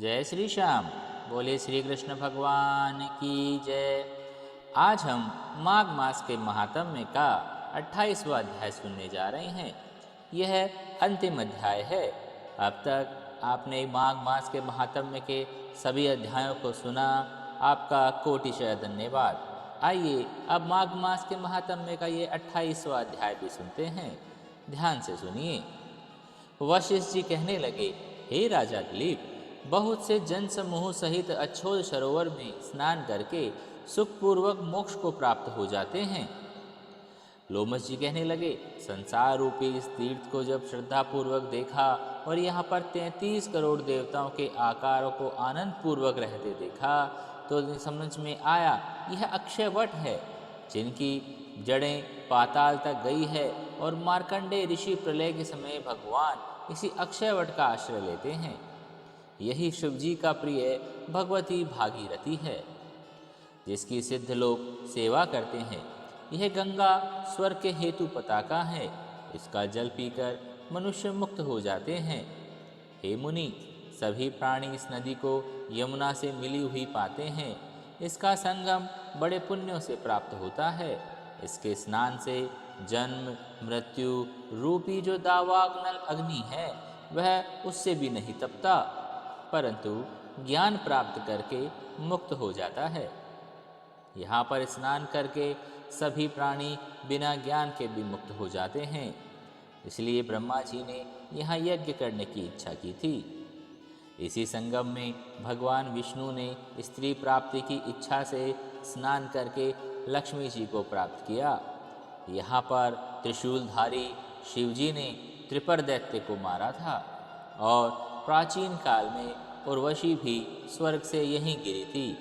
जय श्री श्याम। बोले श्री कृष्ण भगवान की जय। आज हम माघ मास के महात्म्य का 28वां अध्याय सुनने जा रहे हैं। यह अंतिम अध्याय है। अब तक आपने माघ मास के महात्म्य के सभी अध्यायों को सुना, आपका कोटिशय धन्यवाद। आइए अब माघ मास के महात्म्य का ये 28वां अध्याय भी सुनते हैं। ध्यान से सुनिए। वशिष्ठ जी कहने लगे, हे राजा दिलीप, बहुत से जन समूह सहित अछोल सरोवर में स्नान करके सुखपूर्वक मोक्ष को प्राप्त हो जाते हैं। लोमश जी कहने लगे, संसार रूपी इस तीर्थ को जब श्रद्धा पूर्वक देखा और यहाँ पर 33 करोड़ देवताओं के आकारों को आनंद पूर्वक रहते देखा तो समझ में आया यह अक्षय वट है, जिनकी जड़ें पाताल तक गई है और मार्कंडेय ऋषि प्रलय के समय भगवान इसी अक्षय वट का आश्रय लेते हैं। यही शिव जी का प्रिय भगवती भागीरथी है, जिसकी सिद्ध लोग सेवा करते हैं। यह गंगा स्वर्ग के हेतु पताका है, इसका जल पीकर मनुष्य मुक्त हो जाते हैं। हे मुनि, सभी प्राणी इस नदी को यमुना से मिली हुई पाते हैं। इसका संगम बड़े पुण्यों से प्राप्त होता है। इसके स्नान से जन्म मृत्यु रूपी जो दावाग्नल अग्नि है वह उससे भी नहीं तपता, परंतु ज्ञान प्राप्त करके मुक्त हो जाता है। यहाँ पर स्नान करके सभी प्राणी बिना ज्ञान के भी मुक्त हो जाते हैं। इसलिए ब्रह्मा जी ने यहाँ यज्ञ करने की इच्छा की थी। इसी संगम में भगवान विष्णु ने स्त्री प्राप्ति की इच्छा से स्नान करके लक्ष्मी जी को प्राप्त किया। यहाँ पर त्रिशूलधारी शिवजी ने त्रिपर दैत्य को मारा था और प्राचीन काल में उर्वशी भी स्वर्ग से यहीं गिरी थी।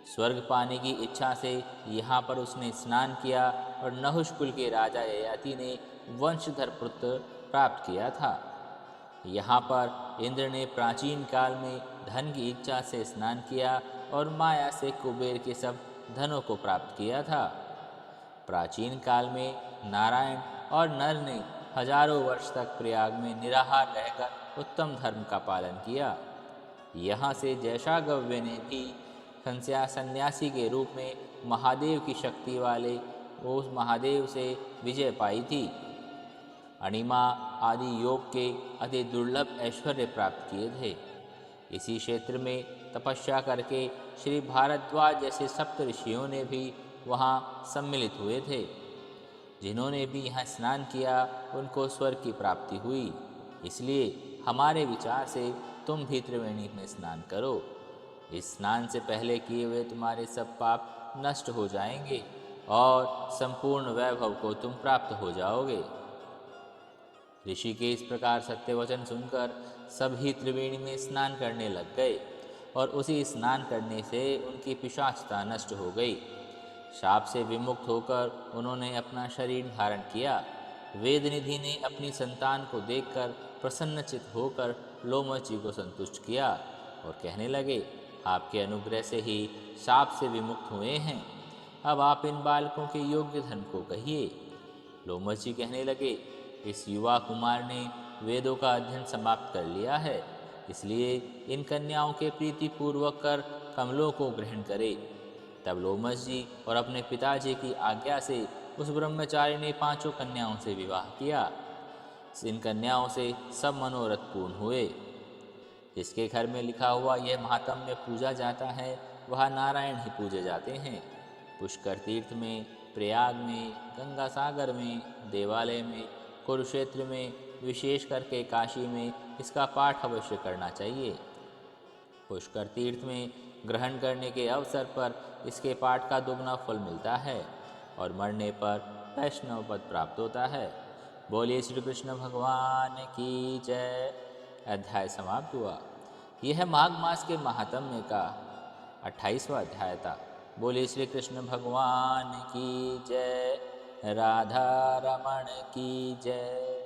स्वर्ग पाने की इच्छा से यहाँ पर उसने स्नान किया और नहुष कुल के राजा ययाति ने वंशधर पुत्र प्राप्त किया था। यहाँ पर इंद्र ने प्राचीन काल में धन की इच्छा से स्नान किया और माया से कुबेर के सब धनों को प्राप्त किया था। प्राचीन काल में नारायण और नर ने हजारों वर्ष तक प्रयाग में निराहार रहकर उत्तम धर्म का पालन किया। यहाँ से जैशागव्य ने भी सन्यासी के रूप में महादेव की शक्ति वाले उस महादेव से विजय पाई थी। अणिमा आदि योग के अति दुर्लभ ऐश्वर्य प्राप्त किए थे। इसी क्षेत्र में तपस्या करके श्री भारद्वाज जैसे सप्त ऋषियों ने भी वहाँ सम्मिलित हुए थे। जिन्होंने भी यहाँ स्नान किया उनको स्वर्ग की प्राप्ति हुई। इसलिए हमारे विचार से तुम भी त्रिवेणी में स्नान करो। इस स्नान से पहले किए हुए तुम्हारे सब पाप नष्ट हो जाएंगे और संपूर्ण वैभव को तुम प्राप्त हो जाओगे। ऋषि के इस प्रकार सत्य वचन सुनकर सभी त्रिवेणी में स्नान करने लग गए और उसी स्नान करने से उनकी पिशाचता नष्ट हो गई। शाप से विमुक्त होकर उन्होंने अपना शरीर धारण किया। वेदनिधि ने अपनी संतान को देखकर प्रसन्नचित होकर लोमश जी को संतुष्ट किया और कहने लगे, आपके अनुग्रह से ही शाप से विमुक्त हुए हैं। अब आप इन बालकों के योग्य धर्म को कहिए। लोमश जी कहने लगे, इस युवा कुमार ने वेदों का अध्ययन समाप्त कर लिया है, इसलिए इन कन्याओं के प्रीति पूर्वक कर कमलों को ग्रहण करे। तब लोमश जी और अपने पिताजी की आज्ञा से उस ब्रह्मचारी ने 5 कन्याओं से विवाह किया। इन कन्याओं से सब मनोरथ पूर्ण हुए। जिसके घर में लिखा हुआ यह महात्म्य पूजा जाता है वह नारायण ही पूजे जाते हैं। पुष्कर तीर्थ में, प्रयाग में, गंगा सागर में, देवालय में, कुरुक्षेत्र में, विशेष करके काशी में इसका पाठ अवश्य करना चाहिए। पुष्कर तीर्थ में ग्रहण करने के अवसर पर इसके पाठ का दुगना फल मिलता है और मरने पर वैष्णव पद प्राप्त होता है। बोलिए श्री कृष्ण भगवान की जय। अध्याय समाप्त हुआ। यह माघ मास के महात्म्य का 28वां अध्याय था। बोलिए श्री कृष्ण भगवान की जय। राधा रमण की जय।